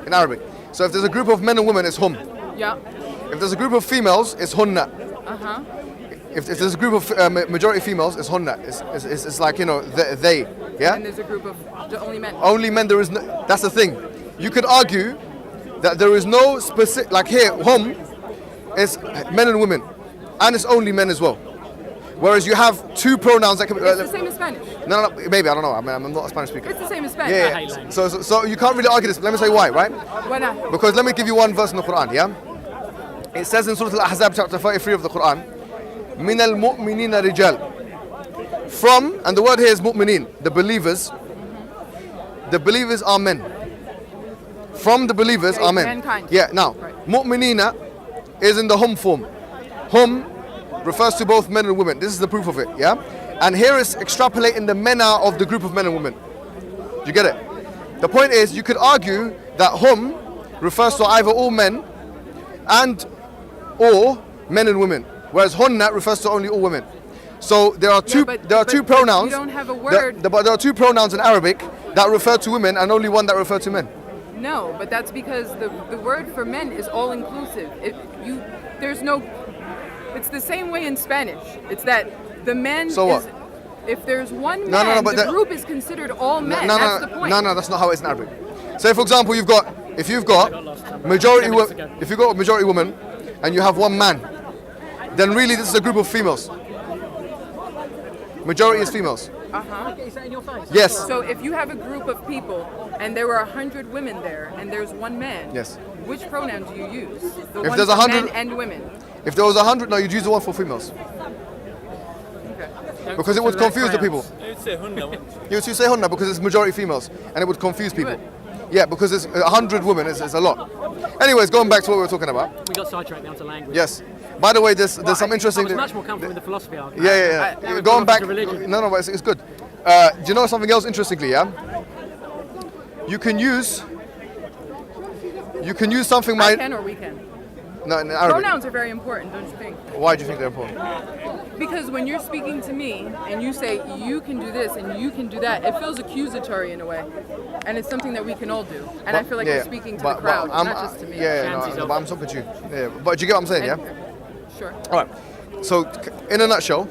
in Arabic. So if there's a group of men and women, it's hum. Yeah. If there's a group of females, it's hunna. Uh-huh. If there's a group of majority females, it's hunna. It's like, you know, they. Yeah? And there's a group of only men. Only men, there is no, that's the thing. You could argue that there is no specific, like here, hum is men and women. And it's only men as well. Whereas you have two pronouns that can be... It's the same as Spanish. No, maybe, I don't know. I mean, I'm not a Spanish speaker. It's the same as Spanish. Yeah. So you can't really argue this. Let me say why, right? Why not? Because let me give you one verse in the Quran, yeah? It says in Surah Al-Ahzab, chapter 33 of the Quran, مِنَ الْمُؤْمِنِينَ رِجَالٍ. From, and the word here is mu'mineen, the believers. The believers are men. From the believers are men. Mankind. Yeah, now, mu'minina is in the hum form. Hum refers to both men and women. This is the proof of it, yeah? And here is extrapolating the mena of the group of men and women. Do you get it? The point is, you could argue that hum refers to either all men and or men and women, whereas hunna refers to only all women. So there are two pronouns. You don't have a word. But there are two pronouns in Arabic that refer to women and only one that refer to men. No, but that's because the word for men is all inclusive. There's no. It's the same way in Spanish. It's that the men. So what? If there's one man, the group is considered all men. That's the point. No, that's not how it is in Arabic. Say for example, if you've got majority woman, and you have one man, then really this is a group of females. Majority is females. Uh-huh. Is that in your face? Yes. So if you have a group of people and there were 100 women there and there's one man, yes. Which pronoun do you use? The if one there's for 100 men and women. If there was 100, no, you'd use the one for females. Okay. Because it would confuse the people. You'd say hunna. You say hunna because it's majority females, and it would confuse people. Yeah, because it's 100 women, it's a lot. Anyways, going back to what we were talking about. We got sidetracked down to language. Yes. By the way, there's some interesting. I was much more comfortable with the philosophy argument. Yeah. Going back. No, but it's good. Do you know something else interestingly? Yeah. You can use something. I can or we can. No, in Arabic. Pronouns are very important, don't you think? Why do you think they're important? Because when you're speaking to me and you say you can do this and you can do that, it feels accusatory in a way, and it's something that we can all do. And I feel like you're speaking to the crowd, not just to me. But I'm talking to you. Yeah, but do you get what I'm saying? Sure. All right. So, in a nutshell,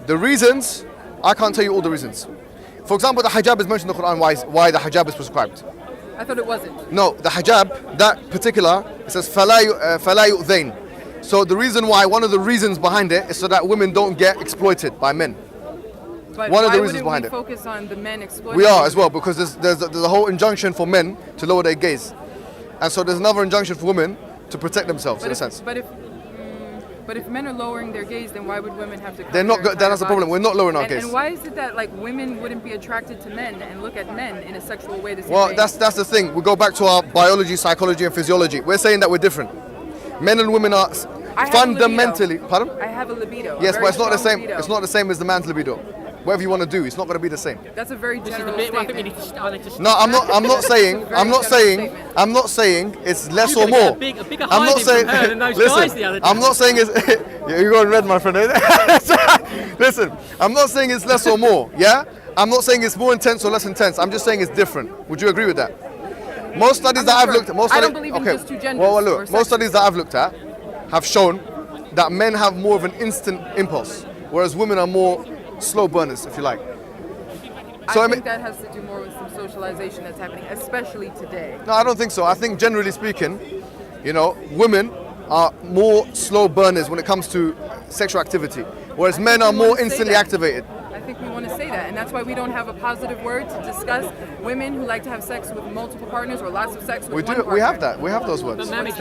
the reasons, I can't tell you all the reasons. For example, the hijab is mentioned in the Quran. Why the hijab is prescribed? I thought it wasn't. No, the hijab, that particular, it says فَلَا يُؤْذَيْنَ. So the reason why, one of the reasons behind it is so that women don't get exploited by men. But one of the why reasons behind it. Focus on the men exploiting? We are as well, because there's a whole injunction for men to lower their gaze. And so there's another injunction for women to protect themselves, in a sense. But if men are lowering their gaze, then why would women have to? They're not. That's the problem. We're not lowering our gaze. And why is it that like women wouldn't be attracted to men and look at men in a sexual way? Well, that's the thing. We go back to our biology, psychology, and physiology. We're saying that we're different. Men and women are fundamentally. Pardon? I have a libido. Yes, but it's not the same. Libido. It's not the same as the man's libido. Whatever you want to do, it's not going to be the same. That's a very general statement. No, I'm not saying. I'm not saying it's less or more. I'm not saying. Listen, I'm not saying it's. You're going red, my friend. Listen, I'm not saying it's less or more. Yeah, I'm not saying it's more intense or less intense. I'm just saying it's different. Would you agree with that? Most studies that I've looked at. I don't believe in just two genders. Well, look. Most studies that I've looked at have shown that men have more of an instant impulse, whereas women are more slow burners, if you like. So I think that has to do more with some socialization that's happening, especially today. No, I don't think so. I think generally speaking, women are more slow burners when it comes to sexual activity, whereas men are more instantly activated. I think we want to say that, and that's why we don't have a positive word to discuss women who like to have sex with multiple partners or lots of sex with one partner. We have that. We have those words. But you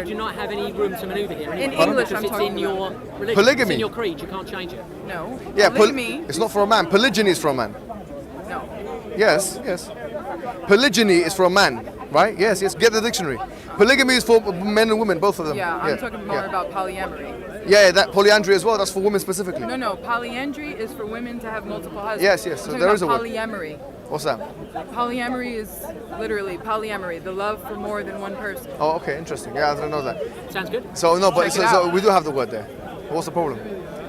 do not have any room to maneuver here. In English, I'm talking in your religion. Polygamy. It's in your creed. You can't change it. No. Yeah, polygamy. It's not for a man. Polygyny is for a man. No. Yes. Polygyny is for a man, right? Yes. Get the dictionary. Polygamy is for men and women, both of them. Yeah, I'm talking more about polyamory. Yeah, that polyandry as well. That's for women specifically. No. Polyandry is for women to have multiple husbands. Yes. So there is a word. Polyamory. What's that? Polyamory is literally polyamory, the love for more than one person. Oh, okay, interesting. Yeah, I didn't know that. Sounds good. So no, but so we do have the word there. What's the problem?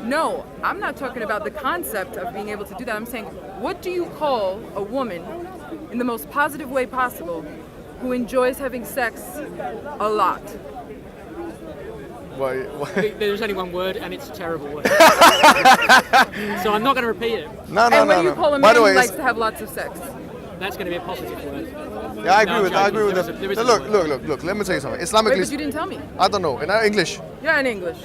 No, I'm not talking about the concept of being able to do that. I'm saying, what do you call a woman in the most positive way possible who enjoys having sex a lot. Why? There's only one word, and it's a terrible word. So I'm not going to repeat it. No. And when you call a man who likes to have lots of sex. That's going to be a positive word. Yeah, I agree with that. Look. Let me tell you something. Islamically, Wait, but you didn't tell me. I don't know. In English, Yeah, in English.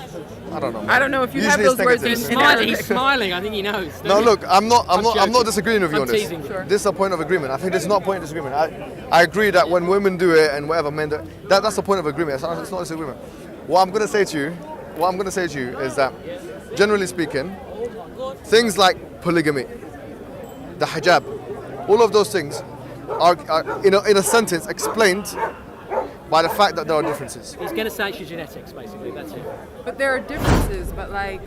I don't know. Man. I don't know if you Usually have those words negative. in Arabic. He's smiling. I think he knows. No, look, I'm not joking. disagreeing with you I'm on this. teasing. Sure. This is a point of agreement. I think this is not a point of disagreement. I agree that when women do it and whatever men do, that's a point of agreement. It's not disagreement. What I'm gonna say to you is that, generally speaking, things like polygamy, the hijab, all of those things are in a sentence explained by the fact that there are differences. He's going to say it's your genetics, basically. That's it. But there are differences, but like,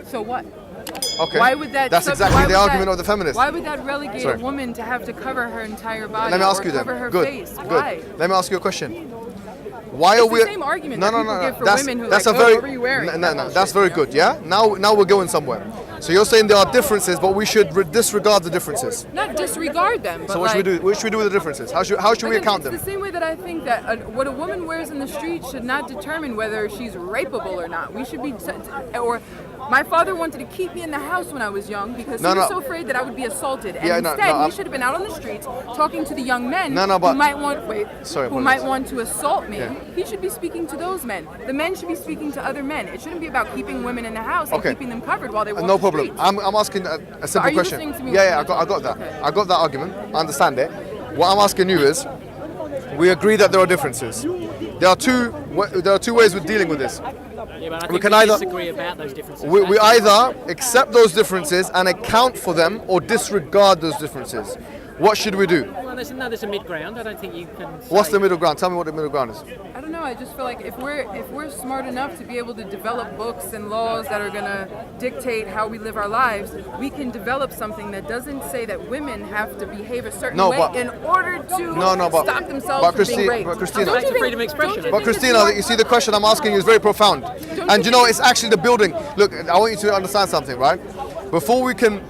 so what? Okay. Why would that? That's exactly the argument of the feminists. Why would that relegate Sorry. a woman to have to cover her entire body Let me ask or you then. cover her Good. face? Good. Why? Let me ask you a question. Why are It's we? the same argument that people give for women who that's like, a very, what were you wearing? No. That's very good. Yeah. Now we're going somewhere. So you're saying there are differences, but we should disregard the differences. Not disregard them, but So what like, should we do? What should we do with the differences? How should we again, account it's them? the same way that I think that what a woman wears in the street should not determine whether she's rapeable or not. We should be, or my father wanted to keep me in the house when I was young because he was so afraid that I would be assaulted. And instead, he should have been out on the streets talking to the young men who might want to assault me. Yeah. He should be speaking to those men. The men should be speaking to other men. It shouldn't be about keeping women in the house and keeping them covered while they walk No the problem. streets. I'm asking a simple Are you question. listening to me? Yeah, I got that. Okay. I got that argument. I understand it. What I'm asking you is, we agree that there are differences. There are two ways of dealing with this. Yeah, but I think We can either disagree about those differences. we either accept those differences and account for them, or disregard those differences. What should we do? Well, there's a mid ground. I don't think you can. What's the middle ground? Tell me what the middle ground is. I don't know. I just feel like if we're smart enough to be able to develop books and laws that are gonna dictate how we live our lives, we can develop something that doesn't say that women have to behave a certain way in order to stop themselves from being raped. But Christina, Don't you think- freedom of expression. But Christina, you see the question I'm asking you is very profound. And you know, it's actually the building. Look, I want you to understand something, right? Before we can't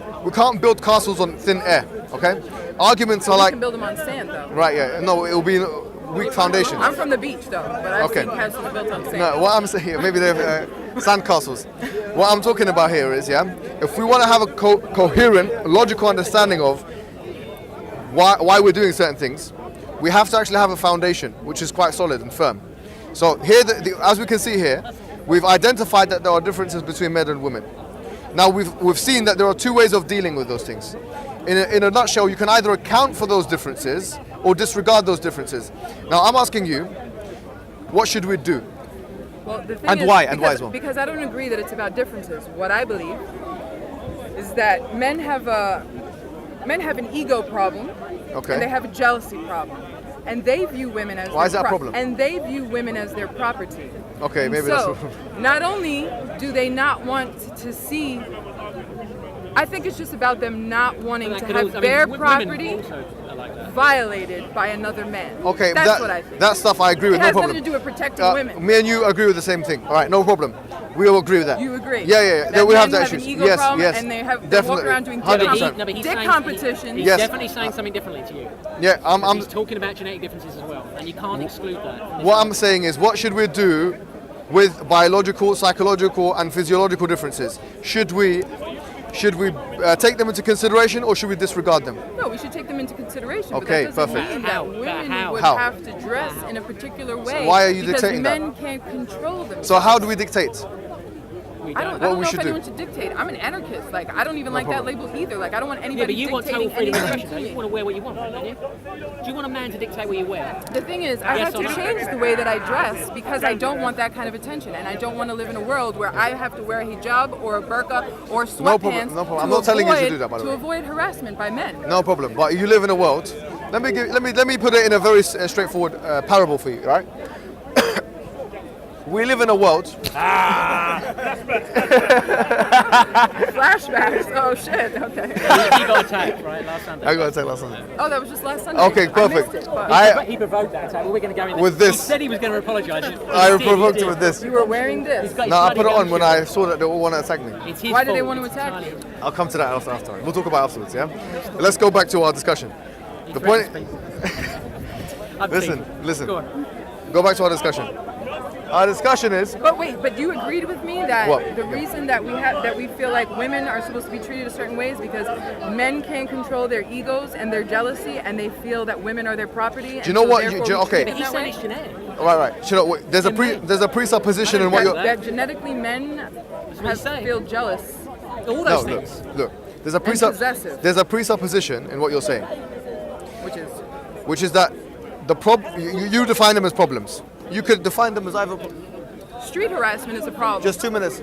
build castles on thin air, okay? Arguments are We like, can build them on sand, though. right, yeah, no, it'll be weak foundations. I'm from the beach, though, but I've seen castles built on sand. No, what I'm saying, maybe they're sand castles. What I'm talking about here is, if we want to have a coherent, logical understanding of why we're doing certain things, we have to actually have a foundation, which is quite solid and firm. So here, as we can see here, we've identified that there are differences between men and women. Now we've seen that there are two ways of dealing with those things. In a nutshell, you can either account for those differences or disregard those differences. Now I'm asking you, what should we do? Well, the thing And is, why as well? Because I don't agree that it's about differences. What I believe is that men have an ego problem, and they have a jealousy problem, and they view women as why is that a problem? And they view women as their property. Okay, and maybe so, that's not only do they not want to see, I think it's just about them not wanting to have their property violated by another man. Okay, that's what I think. That stuff I agree with, no problem. It has nothing to do with protecting women. Me and you agree with the same thing. All right, no problem. We all agree with that. You agree? Yeah. That we have men that an issues. ego Yes, problem, yes. and they walk Definitely. around doing 100%. dick competitions. He's Yes. definitely saying something differently to you. Yeah, He's talking about genetic differences as well, and you can't exclude that. What I'm saying is, what should we do with biological, psychological, and physiological differences? Should we take them into consideration, or should we disregard them? No, we should take them into consideration. Okay, but that doesn't perfect. mean that women would have to dress in a particular way. So why are you dictating that? Because men can't control them. So how do we dictate? I don't know if anyone should dictate. I'm an anarchist. Like, I don't even like that label either. Like, I don't want anybody dictating but you want total freedom of expression, anything to though. me. You want to wear what you want, don't you? Do you want a man to dictate what you wear? The thing is, I have to change the way that I dress because I don't want that kind of attention, and I don't want to live in a world where I have to wear a hijab or a burqa or sweatpants. No problem. I'm not telling you to do that, by the way. To avoid harassment by men. No problem. But you live in a world. Let me put it in a very straightforward parable for you, right? We live in a world. Flashbacks. Oh shit. Okay. He got attacked, right, last Sunday. I got attacked last Sunday. Oh, that was just last Sunday. Okay, perfect. I missed it, He provoked that attack. We're going to go in with this. He said he was going to apologise. I provoked him with this. You were wearing this. No, I put it on when I saw that they all want to attack me. Why did they want to attack you? I'll come to that after. We'll talk about it afterwards, yeah? Let's go back to our discussion. The point Listen. Go on. Go back to our discussion. Our discussion is. But you agreed with me that What? the reason that we feel like women are supposed to be treated a certain way is because men can't control their egos and their jealousy, and they feel that women are their property. Do you know what? Okay. But he's saying it's genetic. Right. You know, there's a presupposition in what you're. That genetically men feel jealous. All those things. Look. Possessive. There's a presupposition in what you're saying, which is that you define them as problems. You could define them as either. Street harassment is a problem. Just 2 minutes.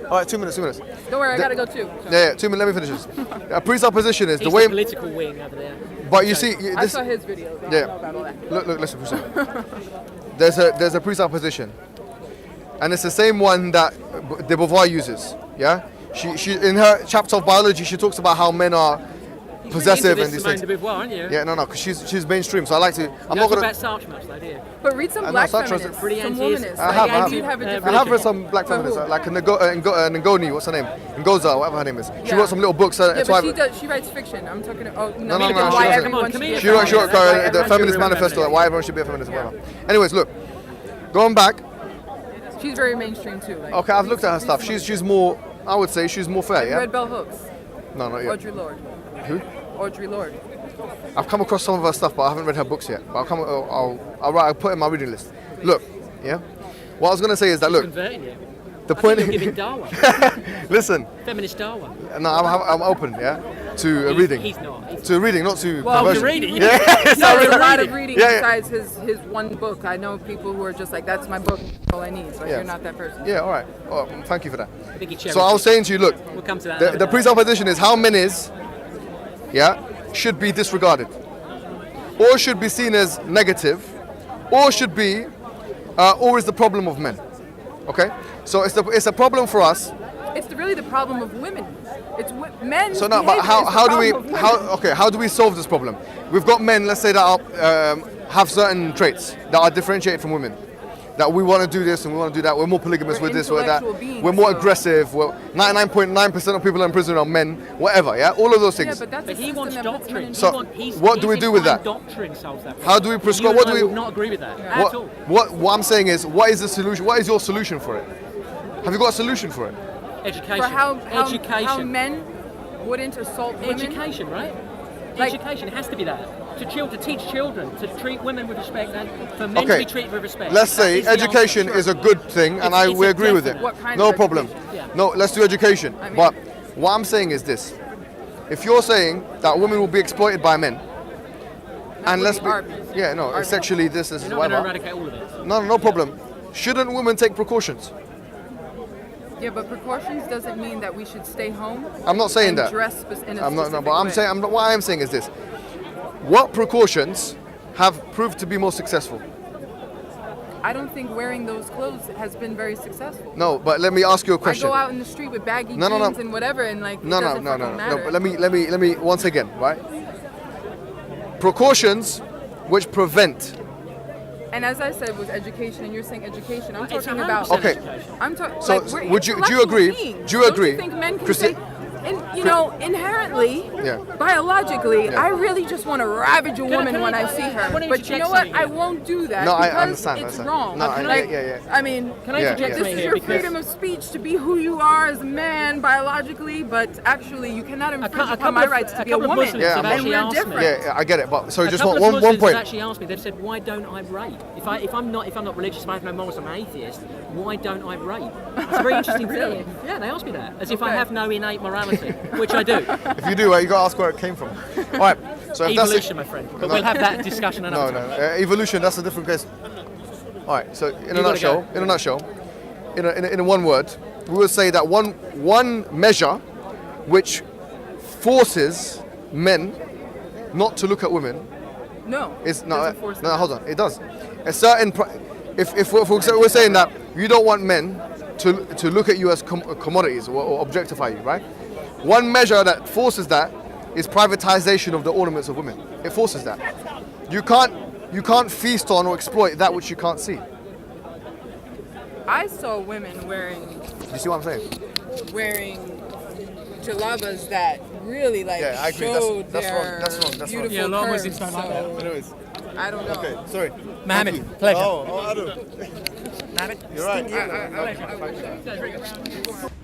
All right, 2 minutes. Don't worry, I gotta go too. Yeah, 2 minutes. Let me finish this. A presupposition is He's the way. the political wing over there. But you see, I saw his videos. I don't know about all that. Look, listen for a second. There's a presupposition, and it's the same one that de Beauvoir uses. Yeah, she in her chapter of biology she talks about how men are possessive and these things. Aren't you? Yeah, no, because she's mainstream, so I like to. I'm not gonna. About Sartre much, though, do you? But read some black feminists, some womanists. I have read some black feminists, like Ngoni, what's her name? Ngoza, whatever her name is. She wrote some little books. She writes fiction. I'm talking. No. Why everyone should be. She wrote the Feminist Manifesto, like why everyone should be a feminist, whatever. Anyways, look, going back. She's very mainstream too. Okay, I've looked at her stuff. She's more. I would say she's more fair. Yeah. Red Bell Hooks. No, not yet. Audre Lorde. Who? Audre Lorde. I've come across some of her stuff, but I haven't read her books yet. But I'll put it in my reading list. Look, yeah. What I was gonna say is that look. The point. You're giving Dawah. Listen. Feminist Dawah. No, I'm open, yeah, to reading. He's not. To reading, not to to reading. Yeah. There's a lot of reading besides his one book. I know people who are just like, that's my book, all I need. So you're not that person. Yeah, all right. Oh, thank you for that. I think he So I was saying to you, look, we'll come to that. The presupposition is how men should be disregarded, or should be seen as negative, or should be, or is the problem of men. Okay, so it's a problem for us. It's really the problem of women. It's men. So now, but how do we solve this problem? We've got men, let's say, that have certain traits that are differentiated from women. That we want to do this and we want to do that. We're more polygamous with this or that. We're more aggressive. 99.9% of people in prison are men. Whatever, yeah, all of those things. Yeah, but he wants doctrine. So what do we do with that? Doctrine solves that problem. How do we prescribe? I would not agree with that at all. What I'm saying is, what is the solution? What is your solution for it? Have you got a solution for it? Education. For how men wouldn't assault women. Education, right? Education has to be that. To teach children to treat women with respect and for men to be treated with respect. Let's say education is a good thing, and we agree with it. No problem. Yeah. No, let's do education. But what I'm saying is this: if you're saying that women will be exploited by men, and let's be, sexually this is whatever. You're not going to eradicate all of it. No problem. Shouldn't women take precautions? Yeah, but precautions doesn't mean that we should stay home. I'm not saying that. Dress in a I'm not. No, but I'm saying. What I am saying is this: what precautions have proved to be more successful? I don't think wearing those clothes has been very successful. No, but let me ask you a question. I go out in the street with baggy jeans and whatever, and like it doesn't fucking matter. No. But let me once again, right? Precautions which prevent. And as I said, with education, and you're saying education, I'm talking about. Okay. I'm talking. So do you agree? Do you agree? Don't you think men can say, inherently, biologically, I really just want to ravage a woman when I see her. But you know what? I won't do that because it's wrong. No, I mean, can I interject this is your freedom of speech to be who you are as a man biologically, but actually you cannot infringe upon my rights to be a woman. And we're different. Yeah, I get it. But so just one point. Actually asked me. They've said, why don't I rape? If I'm not religious, if I have no morals, I'm an atheist. Why don't I rape? It's a very interesting thing. Yeah, they asked me that, as if I have no innate morality, which I do. If you do, you got to ask where it came from. All right. So evolution, my friend. But we'll have that discussion another time. Evolution. That's a different case. All right. So in a nutshell, in one word, we would say that one measure which forces men not to look at women. Hold on. It does. A certain. If we're saying that you don't want men to look at you as commodities or objectify you, right? One measure that forces that is privatization of the ornaments of women. It forces that. You can't feast on or exploit that which you can't see. I saw women wearing. You see what I'm saying? Wearing jalabas that really I agree. showed that's their wrong. That's beautiful Yeah, a lot of curves. Muslims don't like that. Anyways, I don't know. Okay, sorry. Mohammed, pleasure. Oh, Adam. Mohammed, You're right.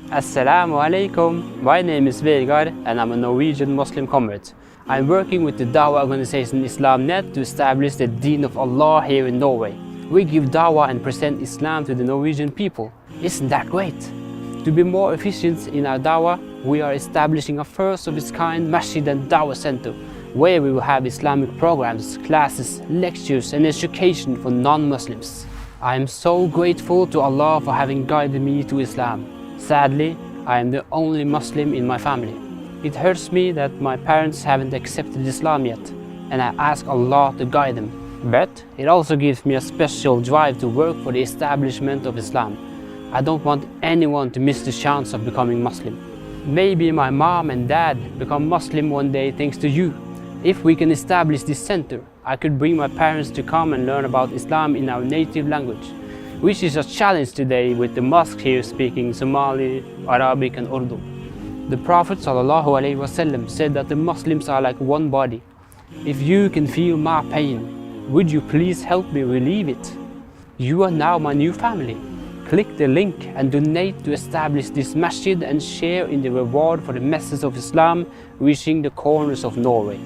Assalamu alaikum. My name is Vegard and I'm a Norwegian Muslim convert. I'm working with the Dawah organization IslamNet to establish the Deen of Allah here in Norway. We give Dawah and present Islam to the Norwegian people. Isn't that great? To be more efficient in our Dawah, we are establishing a first of its kind Masjid and Dawah center, where we will have Islamic programs, classes, lectures and education for non-Muslims. I am so grateful to Allah for having guided me to Islam. Sadly, I am the only Muslim in my family. It hurts me that my parents haven't accepted Islam yet, and I ask Allah to guide them. But it also gives me a special drive to work for the establishment of Islam. I don't want anyone to miss the chance of becoming Muslim. Maybe my mom and dad become Muslim one day thanks to you. If we can establish this center, I could bring my parents to come and learn about Islam in our native language, which is a challenge today with the mosque here speaking Somali, Arabic and Urdu. The Prophet ﷺ said that the Muslims are like one body. If you can feel my pain, would you please help me relieve it? You are now my new family. Click the link and donate to establish this masjid and share in the reward for the message of Islam reaching the corners of Norway.